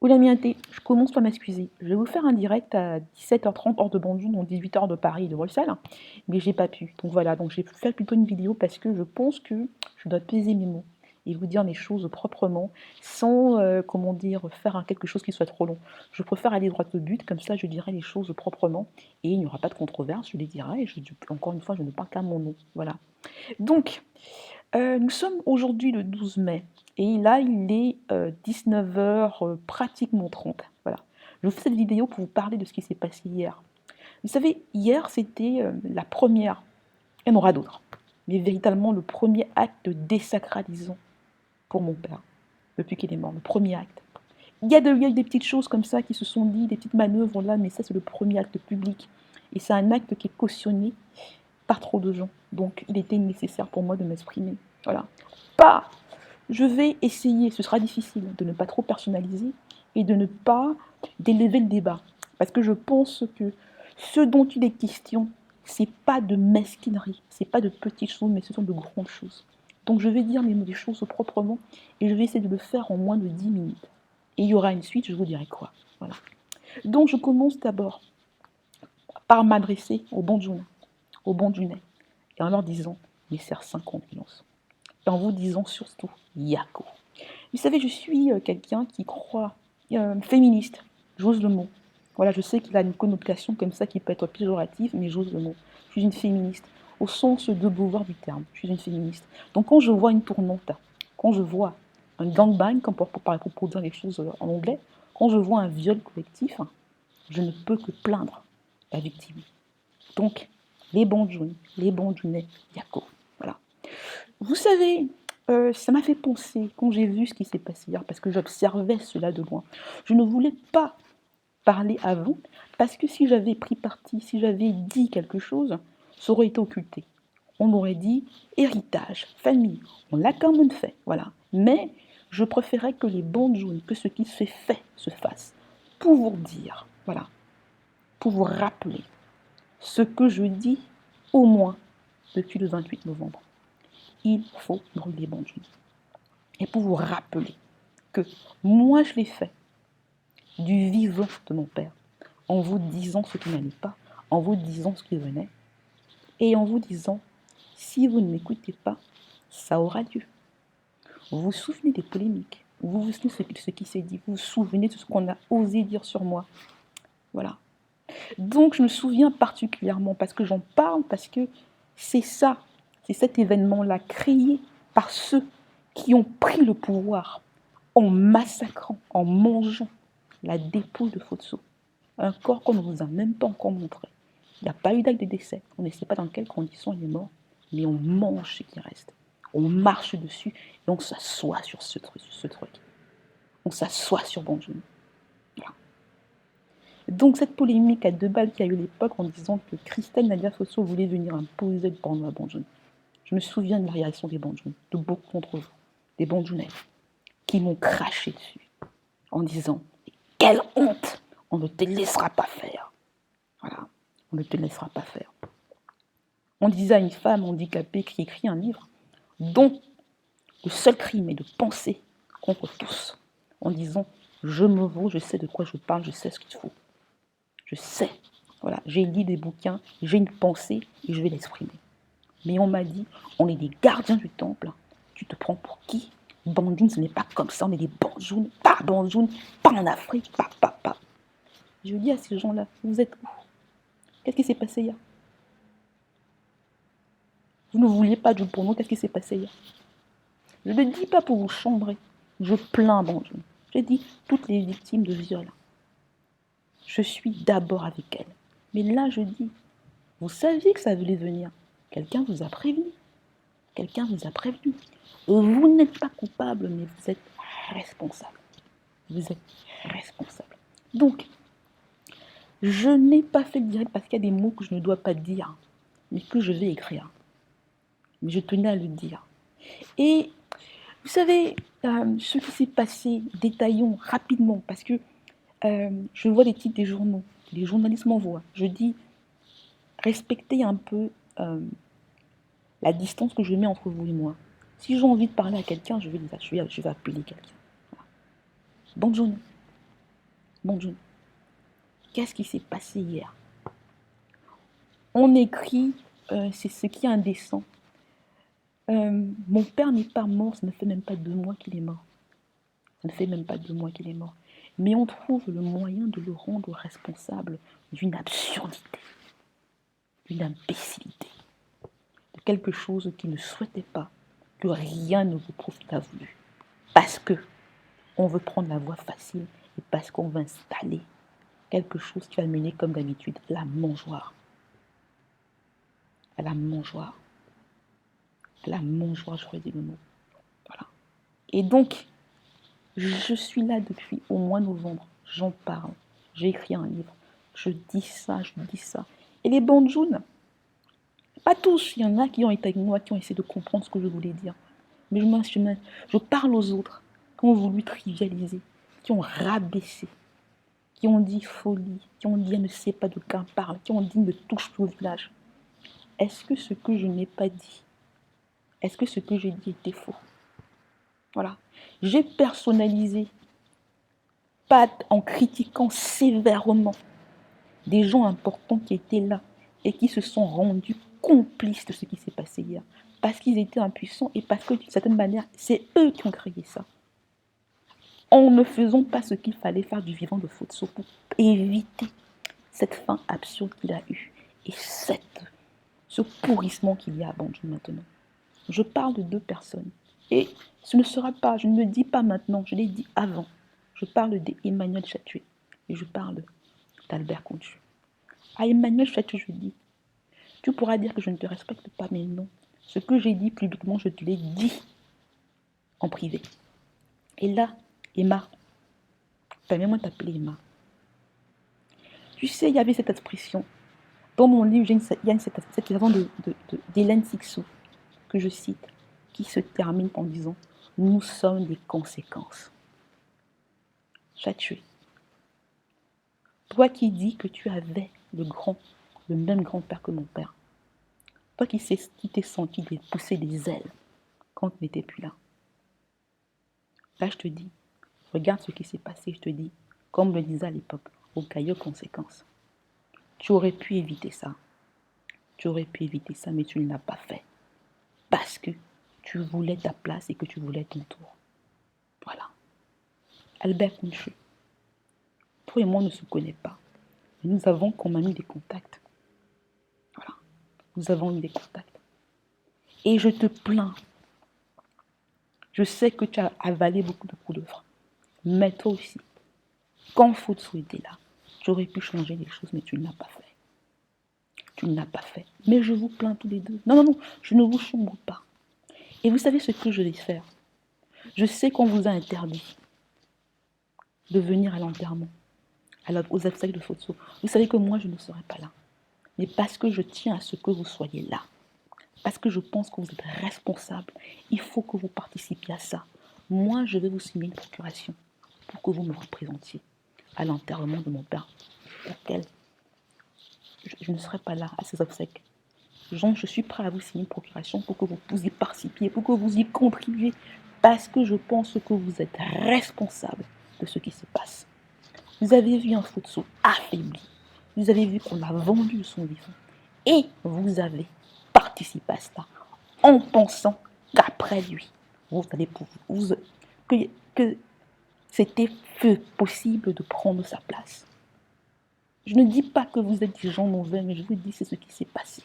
Oula mienté, je commence par m'excuser. Je vais vous faire un direct à 17h30 heure de Bandung, donc 18h de Paris et de Bruxelles, mais j'ai pas pu. Donc voilà, donc j'ai fait plutôt une vidéo parce que je pense que je dois peser mes mots et vous dire les choses proprement, sans, comment dire, faire quelque chose qui soit trop long. Je préfère aller droit au but, comme ça je dirai les choses proprement et il n'y aura pas de controverse, je les dirai et encore une fois, je ne parle qu'à mon nom. Voilà. Donc, nous sommes aujourd'hui le 12 mai et là il est 19h pratiquement 30. Voilà. Je vous fais cette vidéo pour vous parler de ce qui s'est passé hier. Vous savez, hier c'était la première, il y en aura d'autres, mais véritablement le premier acte désacralisant pour mon père, depuis qu'il est mort, le premier acte. Il y a eu des petites choses comme ça qui se sont dites, des petites manœuvres là, mais ça c'est le premier acte public. Et c'est un acte qui est cautionné par trop de gens. Donc il était nécessaire pour moi de m'exprimer. Voilà. Pas. Je vais essayer, ce sera difficile, de ne pas trop personnaliser et de ne pas d'élever le débat. Parce que je pense que ce dont il est question, c'est pas de mesquinerie, c'est pas de petites choses, mais ce sont de grandes choses. Donc je vais dire les choses proprement et je vais essayer de le faire en moins de 10 minutes. Et il y aura une suite, je vous dirai quoi. Voilà. Donc je commence d'abord par m'adresser au Bandunais, et en leur disant mes chers condoléances. Et en vous disant surtout Yako. Vous savez, je suis quelqu'un qui croit féministe, j'ose le mot. Voilà, je sais qu'il a une connotation comme ça qui peut être péjorative, mais j'ose le mot. Je suis une féministe, au sens de Beauvoir du terme. Je suis une féministe. Donc quand je vois une tourmente, quand je vois un gangbang, comme pour dire les choses en anglais, quand je vois un viol collectif, je ne peux que plaindre la victime. Donc, les Bandunais, Yako. Voilà. Vous savez, ça m'a fait penser, quand j'ai vu ce qui s'est passé hier, parce que j'observais cela de loin. Je ne voulais pas parler avant, parce que si j'avais pris parti, si j'avais dit quelque chose, ça aurait été occulté. On aurait dit héritage, famille. On l'a quand même fait, voilà. Mais je préférais que les bandes jaunes, que ce qui s'est fait se fasse, pour vous dire, voilà, pour vous rappeler ce que je dis au moins depuis le 28 novembre. Il faut brûler Bandung. Et pour vous rappeler que moi je l'ai fait du vivant de mon père, en vous disant ce qui n'allait pas, en vous disant ce qui venait, et en vous disant, si vous ne m'écoutez pas, ça aura lieu. Vous vous souvenez des polémiques, vous vous souvenez de ce qui s'est dit, vous vous souvenez de ce qu'on a osé dire sur moi. Voilà. Donc je me souviens particulièrement parce que j'en parle, parce que c'est ça, c'est cet événement-là créé par ceux qui ont pris le pouvoir en massacrant, en mangeant la dépouille de Fotso. Un corps qu'on ne vous a même pas encore montré. Il n'y a pas eu d'acte de décès. On ne sait pas dans quelles conditions il est mort, mais on mange ce qui reste. On marche dessus et on s'assoit sur ce truc. On s'assoit sur Bandung. Voilà. Donc cette polémique à deux balles qu'il y a eu à l'époque en disant que Christelle Nadia Fosso voulait venir imposer le porno à Bandung. Je me souviens de la réaction des Bandung, de beaucoup d'entre vous, des Bandunais, qui m'ont craché dessus en disant « Quelle honte! On ne te laissera pas faire !» Voilà, on ne te laissera pas faire. On disait à une femme handicapée qui écrit un livre dont le seul crime est de penser contre tous, en disant « Je me vaux, je sais de quoi je parle, je sais ce qu'il faut. Je sais, voilà, j'ai lu des bouquins, j'ai une pensée et je vais l'exprimer. » Mais on m'a dit « On est des gardiens du temple, tu te prends pour qui? Bandung, ce n'est pas comme ça, on est des Bandung, pas en Afrique, pas. » Je dis à ces gens-là, vous êtes où? Qu'est-ce qui s'est passé hier? Vous ne vouliez pas du porno, qu'est-ce qui s'est passé hier? Je ne dis pas pour vous chambrer, je plains Bandung. Je dis toutes les victimes de viol. Je suis d'abord avec elles. Mais là, je dis, vous saviez que ça voulait venir. Quelqu'un vous a prévenu. Quelqu'un vous a prévenu. Vous n'êtes pas coupable, mais vous êtes responsable. Vous êtes responsable. Donc, je n'ai pas fait le direct parce qu'il y a des mots que je ne dois pas dire, mais que je vais écrire. Mais je tenais à le dire. Et vous savez, ce qui s'est passé, détaillons rapidement, parce que je vois les titres des journaux, les journalistes m'envoient. Je dis, respectez un peu la distance que je mets entre vous et moi. Si j'ai envie de parler à quelqu'un, je vais appeler quelqu'un. Voilà. Bonne journée. Bon Dieu, qu'est-ce qui s'est passé hier? On écrit, c'est ce qui est indécent. Mon père n'est pas mort, ça ne fait même pas 2 mois qu'il est mort. Ça ne fait même pas 2 mois qu'il est mort. Mais on trouve le moyen de le rendre responsable d'une absurdité, d'une imbécilité, de quelque chose qu'il ne souhaitait pas, que rien ne vous prouve qu'il a voulu. Parce que on veut prendre la voie facile et parce qu'on veut installer quelque chose qui va mener comme d'habitude à la mangeoire. À la mangeoire. À la mangeoire, je redis le mot. Voilà. Et donc, je suis là depuis au mois de novembre. J'en parle. J'ai écrit un livre. Je dis ça, je dis ça. Et les bandjounes, pas tous, il y en a qui ont été avec moi, qui ont essayé de comprendre ce que je voulais dire. Mais je parle aux autres qui ont voulu trivialiser, qui ont rabaissé, qui ont dit folie, qui ont dit elle ne sait pas de quoi on parle, qui ont dit ne touche plus au village. Est-ce que ce que je n'ai pas dit, est-ce que ce que j'ai dit était faux? Voilà. J'ai personnalisé, pas en critiquant sévèrement des gens importants qui étaient là et qui se sont rendus complices de ce qui s'est passé hier. Parce qu'ils étaient impuissants et parce que d'une certaine manière, c'est eux qui ont créé ça. En ne faisant pas ce qu'il fallait faire du vivant de Fotso pour éviter cette fin absurde qu'il a eue et ce pourrissement qu'il y a à Bandjoun maintenant. Je parle de 2 personnes. Et ce ne sera pas, je ne le dis pas maintenant, je l'ai dit avant. Je parle d'Emmanuel Chatué et je parle d'Albert Contu. À Emmanuel Chatué, je dis, tu pourras dire que je ne te respecte pas, mais non. Ce que j'ai dit publiquement, je te l'ai dit en privé. Et là, Emma, permets-moi de t'appeler Emma. Tu sais, il y avait cette expression. Dans mon livre, il y a cette expression d'Hélène Sixou, que je cite, qui se termine en disant « Nous sommes des conséquences ». Chatué, toi qui dis que tu avais le même grand-père que mon père, toi qui t'es senti pousser des ailes quand tu n'étais plus là. Là, je te dis, regarde ce qui s'est passé, je te dis, comme le disait à l'époque, au caillou conséquences. Tu aurais pu éviter ça. Tu aurais pu éviter ça, mais tu ne l'as pas fait. Parce que tu voulais ta place et que tu voulais ton tour. Voilà. Albert Conchu, toi et moi, on ne se connaît pas. Mais nous avons quand même eu des contacts. Voilà. Nous avons eu des contacts. Et je te plains. Je sais que tu as avalé beaucoup de coups de frein. Mais toi aussi, quand Fotso était là, tu aurais pu changer les choses, mais tu ne l'as pas fait. Tu ne l'as pas fait. Mais je vous plains tous les deux. Non, non, non, je ne vous chambre pas. Et vous savez ce que je vais faire? Je sais qu'on vous a interdit de venir à l'enterrement, aux obsèques de Fotso. Vous savez que moi, je ne serai pas là. Mais parce que je tiens à ce que vous soyez là, parce que je pense que vous êtes responsable, il faut que vous participiez à ça. Moi, je vais vous signer une procuration pour que vous me représentiez à l'enterrement de mon père, auquel je ne serai pas là à ces obsèques. Donc, je suis prêt à vous signer une procuration pour que vous y participiez, pour que vous y contribuiez, parce que je pense que vous êtes responsable de ce qui se passe. Vous avez vu un Fotso affaibli. Vous avez vu qu'on a vendu son vivant. Et vous avez participé à cela en pensant qu'après lui, vous allez pouvoir, que c'était possible de prendre sa place. Je ne dis pas que vous êtes des gens mauvais, mais je vous dis c'est ce qui s'est passé.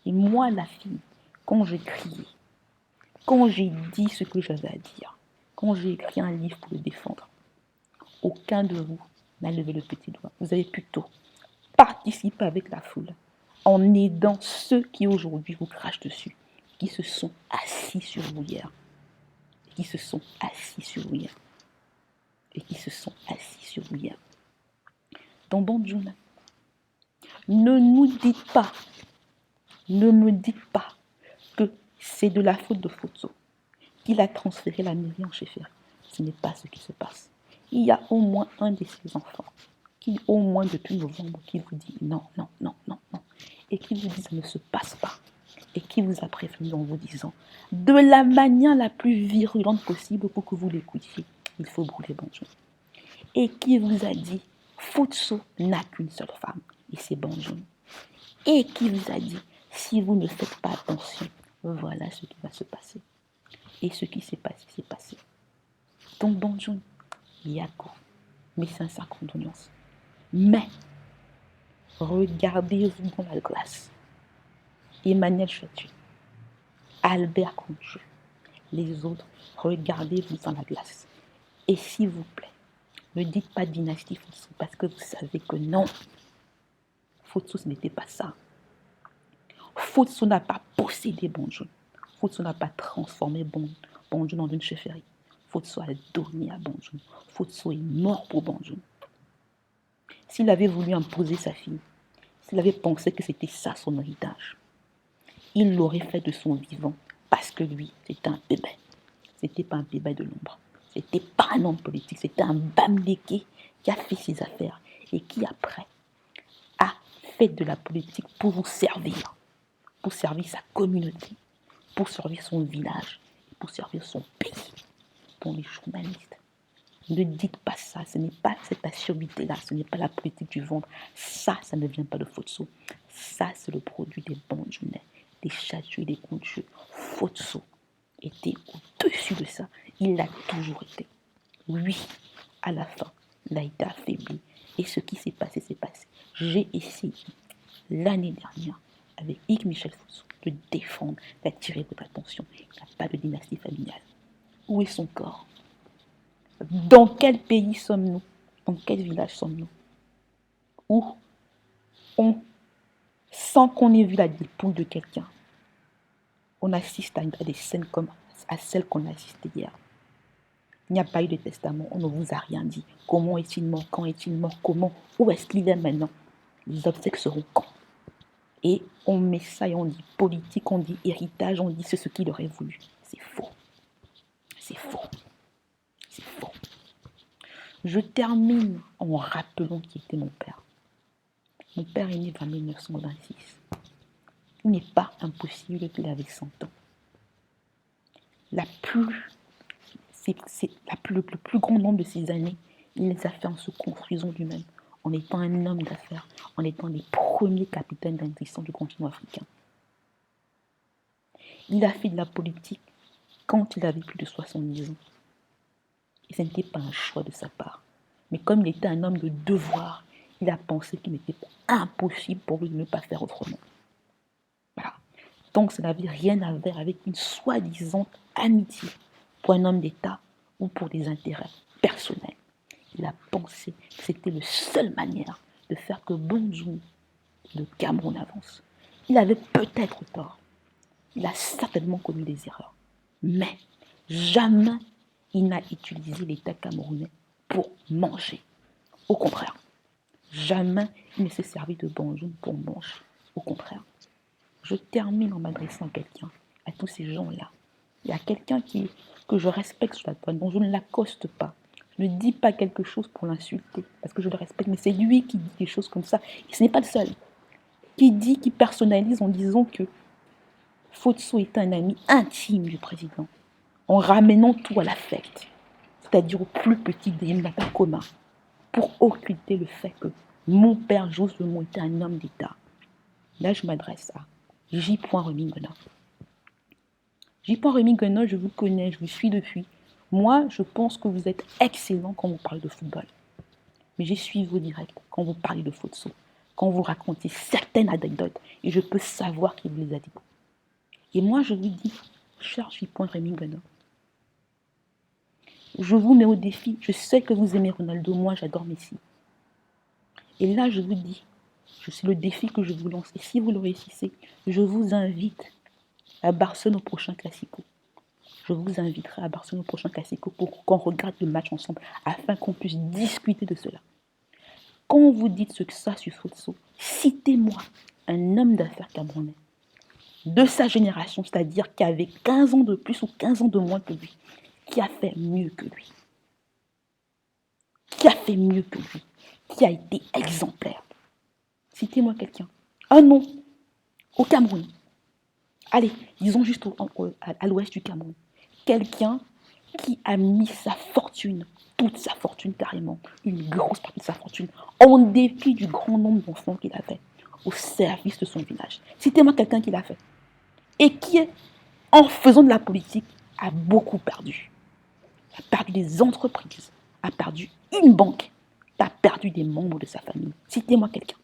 Et moi, la fille, quand j'ai crié, quand j'ai dit ce que j'avais à dire, quand j'ai écrit un livre pour le défendre, aucun de vous n'a levé le petit doigt. Vous avez plutôt participé avec la foule en aidant ceux qui aujourd'hui vous crachent dessus, qui se sont assis sur vous hier, qui se sont assis sur vous hier, et qui se sont assis sur vous hier. Dans Bandjoun, ne me dites pas que c'est de la faute de Fotso qu'il a transféré la mairie en chefferie. Ce n'est pas ce qui se passe. Il y a au moins un de ses enfants qui, au moins depuis novembre, qui vous dit non, non, non, non, non, et qui vous dit ça ne se passe pas, et qui vous a prévenu en vous disant de la manière la plus virulente possible pour que vous l'écoutiez, il faut brûler Bandjoun. Et qui vous a dit Futso n'a qu'une seule femme, et c'est Banjun. Et qui vous a dit, si vous ne faites pas attention, voilà ce qui va se passer. Et ce qui s'est passé, s'est passé. Donc Banjun, Yako, mes sincères condoléances. Mais, regardez-vous dans la glace. Emmanuel Chatu, Albert Conchu, les autres, regardez-vous dans la glace. Et s'il vous plaît, ne dites pas dynastie Futso, parce que vous savez que non, Futso, ce n'était pas ça. Futso n'a pas possédé Banjun. Futso n'a pas transformé Banjun en une chefferie. Futso a donné à Banjun. Futso est mort pour Banjun. S'il avait voulu imposer sa fille, s'il avait pensé que c'était ça son héritage, il l'aurait fait de son vivant, parce que lui, c'était un bébé. C'était pas un bébé de l'ombre. C'était pas un homme politique. C'était un Bamdeke qui a fait ses affaires et qui, après, a fait de la politique pour vous servir. Pour servir sa communauté, pour servir son village, pour servir son pays. Pour les journalistes, ne dites pas ça, ce n'est pas cette assurité-là, ce n'est pas la politique du ventre. Ça ne vient pas de Futso. Ça, c'est le produit des Bandjounais, des Chatu et des Conchus. Futso était au-dessus de ça. Il l'a toujours été. Oui, à la fin, il a été affaibli. Et ce qui s'est passé, s'est passé. J'ai essayé, l'année dernière, avec Yves Michel Futso, de défendre, d'attirer votre attention. Il n'y a pas de dynastie familiale. Où est son corps? Dans quel pays sommes-nous? Dans quel village sommes-nous? Où on, sans qu'on ait vu la dépouille de quelqu'un, on assiste à des scènes comme à celles qu'on a assistées hier. Il n'y a pas eu de testament, on ne vous a rien dit. Comment est-il mort? Quand est-il mort? Comment? Où est-ce qu'il est maintenant? Les obsèques seront quand? Et on met ça et on dit politique, on dit héritage, on dit c'est ce qu'il aurait voulu. C'est faux. C'est faux. C'est faux. Je termine en rappelant qui était mon père. Mon père est né en 1926. Il n'est pas impossible qu'il avait 100 ans. Le plus grand nombre de ces années, il les a fait en se construisant lui-même, en étant un homme d'affaires, en étant les premiers capitaines d'industrie du continent africain. Il a fait de la politique quand il avait plus de 70 ans. Et ce n'était pas un choix de sa part. Mais comme il était un homme de devoir, il a pensé qu'il n'était pas impossible pour lui de ne pas faire autrement. Voilà. Donc ça n'avait rien à voir avec une soi-disant amitié pour un homme d'État ou pour des intérêts personnels. Il a pensé que c'était la seule manière de faire que Banjul, le Cameroun, avance. Il avait peut-être tort. Il a certainement commis des erreurs. Mais jamais il n'a utilisé l'État camerounais pour manger. Au contraire, jamais il ne s'est servi de Banjul pour manger. Au contraire. Je termine en m'adressant à quelqu'un, à tous ces gens-là. Il y a quelqu'un que je respecte sur la toile, dont je ne l'accoste pas. Je ne dis pas quelque chose pour l'insulter, parce que je le respecte, mais c'est lui qui dit des choses comme ça. Et ce n'est pas le seul. Qui personnalise en disant que Futso est un ami intime du président, en ramenant tout à l'affect, c'est-à-dire au plus petit dénominateur commun, pour occulter le fait que mon père Joseph Lemon était un homme d'État. Là, je m'adresse à J. Remingona. J. Remingona, je vous connais, je vous suis depuis. Moi, je pense que vous êtes excellent quand vous parlez de football. Mais j'ai suivi vos directs quand vous parlez de Futso, quand vous racontez certaines anecdotes, et je peux savoir qui vous les a dit. Et moi, je vous dis, cher J. Remingona, je vous mets au défi. Je sais que vous aimez Ronaldo, moi j'adore Messi. Et là, je vous dis, c'est le défi que je vous lance. Et si vous le réussissez, je vous invite à Barcelone au prochain Classico. Je vous inviterai à Barcelone au prochain Classico pour qu'on regarde le match ensemble, afin qu'on puisse discuter de cela. Quand vous dites ce que ça sur Futso, citez-moi un homme d'affaires camerounais de sa génération, c'est-à-dire qui avait 15 ans de plus ou 15 ans de moins que lui, qui a fait mieux que lui, qui a fait mieux que lui, qui a été exemplaire. Citez-moi quelqu'un. Un nom au Cameroun. Allez, disons juste à l'ouest du Cameroun. Quelqu'un qui a mis sa fortune, toute sa fortune carrément, une grosse partie de sa fortune, en dépit du grand nombre d'enfants qu'il avait, au service de son village. Citez-moi quelqu'un qui l'a fait. Et qui, en faisant de la politique, a beaucoup perdu. A perdu des entreprises, a perdu une banque, a perdu des membres de sa famille. Citez-moi quelqu'un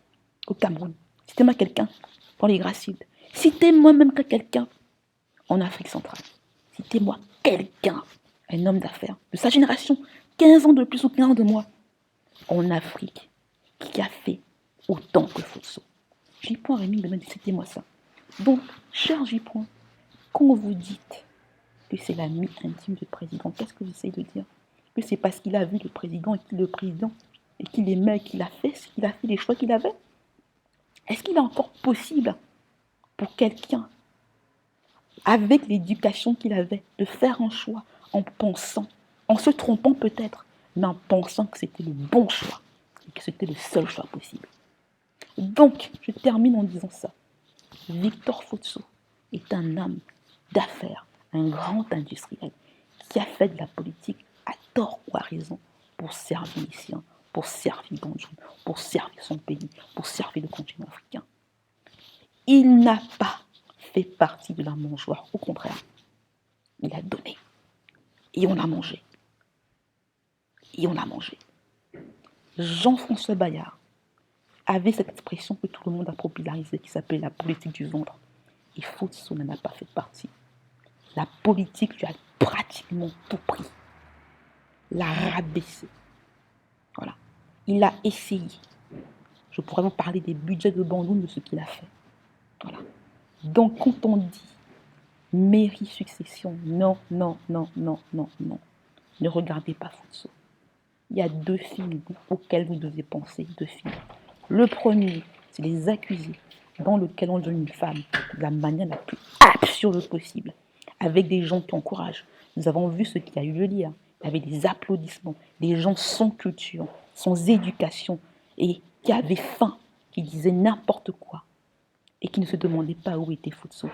au Cameroun. Citez-moi quelqu'un dans les Gracides. Citez-moi même quelqu'un en Afrique centrale. Citez-moi quelqu'un, un homme d'affaires de sa génération, 15 ans de plus ou 15 ans de moins, en Afrique, qui a fait autant que Fosso. J-Point Rémi, citez-moi ça. Donc, cher J-Point, quand vous dites que c'est l'ami intime du président, qu'est-ce que j'essaie de dire? Que c'est parce qu'il a vu le président et qu'il aimait, qu'il a fait les choix qu'il avait? Est-ce qu'il est encore possible pour quelqu'un, avec l'éducation qu'il avait, de faire un choix en pensant, en se trompant peut-être, mais en pensant que c'était le bon choix et que c'était le seul choix possible? Donc, je termine en disant ça. Victor Fosso est un homme d'affaires, un grand industriel qui a fait de la politique à tort ou à raison pour servir les siens, pour servir Banjoul, pour servir son pays, pour servir le continent africain. Il n'a pas fait partie de la mangeoire, au contraire. Il a donné. Et on a mangé. Et on a mangé. Jean-François Bayard avait cette expression que tout le monde a popularisée qui s'appelait la politique du ventre. Et Fosso n'en a pas fait partie. La politique lui a pratiquement tout pris. L'a rabaissé. Voilà. Il a essayé. Je pourrais vous parler des budgets de Bandoum, de ce qu'il a fait. Voilà. Donc, quand on dit mairie succession, non, non, non, non, non, non. Ne regardez pas Fosso. Il y a deux films auxquels vous devez penser, deux films. Le premier, c'est Les Accusés, dans lequel on donne une femme de la manière la plus absurde possible, avec des gens qui encouragent. Nous avons vu ce qui a eu lieu hier. Il y avait des applaudissements, des gens sans culture, sans éducation, et qui avaient faim, qui disaient n'importe quoi, et qui ne se demandaient pas où était Fosso.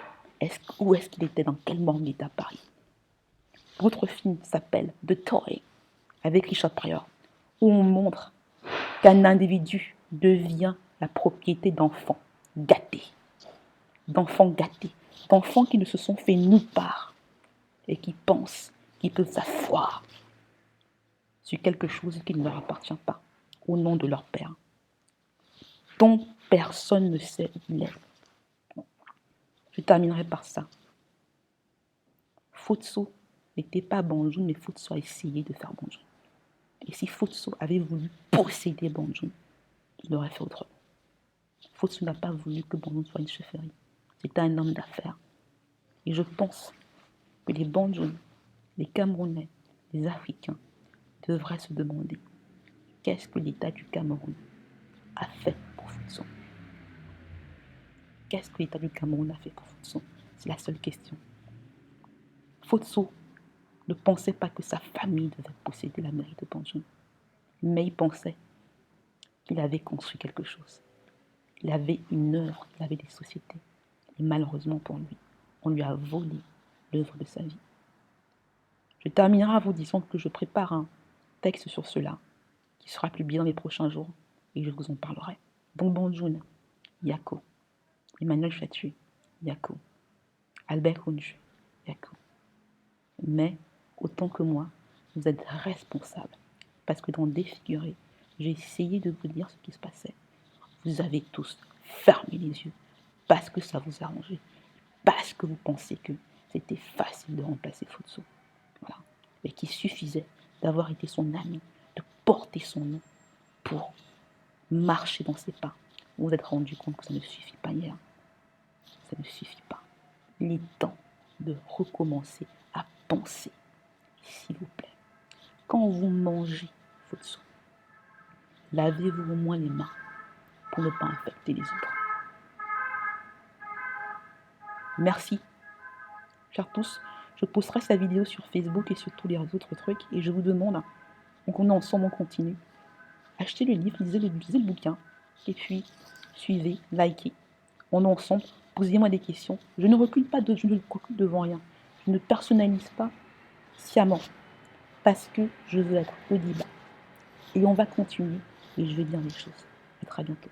Où est-ce qu'il était, dans quel morgue il était à Paris. L'autre film s'appelle The Toy, avec Richard Pryor, où on montre qu'un individu devient la propriété d'enfants gâtés, d'enfants qui ne se sont fait nulle part et qui pensent qu'ils peuvent s'asseoir sur quelque chose qui ne leur appartient pas, au nom de leur père, dont personne ne sait où il est. Je terminerai par ça. Fosso n'était pas Banjoul, mais Fosso a essayé de faire Banjoul. Et si Fosso avait voulu posséder Banjoul, il aurait fait autrement. Fosso n'a pas voulu que Banjoul soit une chefferie. C'était un homme d'affaires. Et je pense que les Banjoul, les Camerounais, les Africains devraient se demander qu'est-ce que l'État du Cameroun a fait pour Fosso. Qu'est-ce que l'État du Cameroun a fait pour Fosso? C'est la seule question. Fosso ne pensait pas que sa famille devait posséder la mairie de Banjoul, mais il pensait qu'il avait construit quelque chose. Il avait une œuvre, il avait des sociétés. Et malheureusement pour lui, on lui a volé l'œuvre de sa vie. Je terminerai en vous disant que je prépare un texte sur cela, qui sera publié dans les prochains jours, et je vous en parlerai. Donc Banjoul, Yako, Emmanuel Chatué, Yako, Albert Hunju, Yako. Mais, autant que moi, vous êtes responsables, parce que dans Défiguré, j'ai essayé de vous dire ce qui se passait. Vous avez tous fermé les yeux, parce que ça vous arrangeait, parce que vous pensiez que c'était facile de remplacer Fosso. Voilà. Et qu'il suffisait d'avoir été son ami, de porter son nom pour marcher dans ses pas. Vous vous êtes rendu compte que ça ne suffit pas hier. Ça ne suffit pas. Il est temps de recommencer à penser, s'il vous plaît. Quand vous mangez Fosso, lavez-vous au moins les mains pour ne pas infecter les autres. Merci, chers tous. Je posterai cette vidéo sur Facebook et sur tous les autres trucs. Et je vous demande, donc on est ensemble, on continue. Achetez le livre, lisez le bouquin. Et puis, suivez, likez. On est ensemble, posez-moi des questions. Je ne recule pas, je ne recule devant rien. Je ne personnalise pas sciemment. parce que je veux être audible. Et on va continuer et je vais dire les choses. À très bientôt.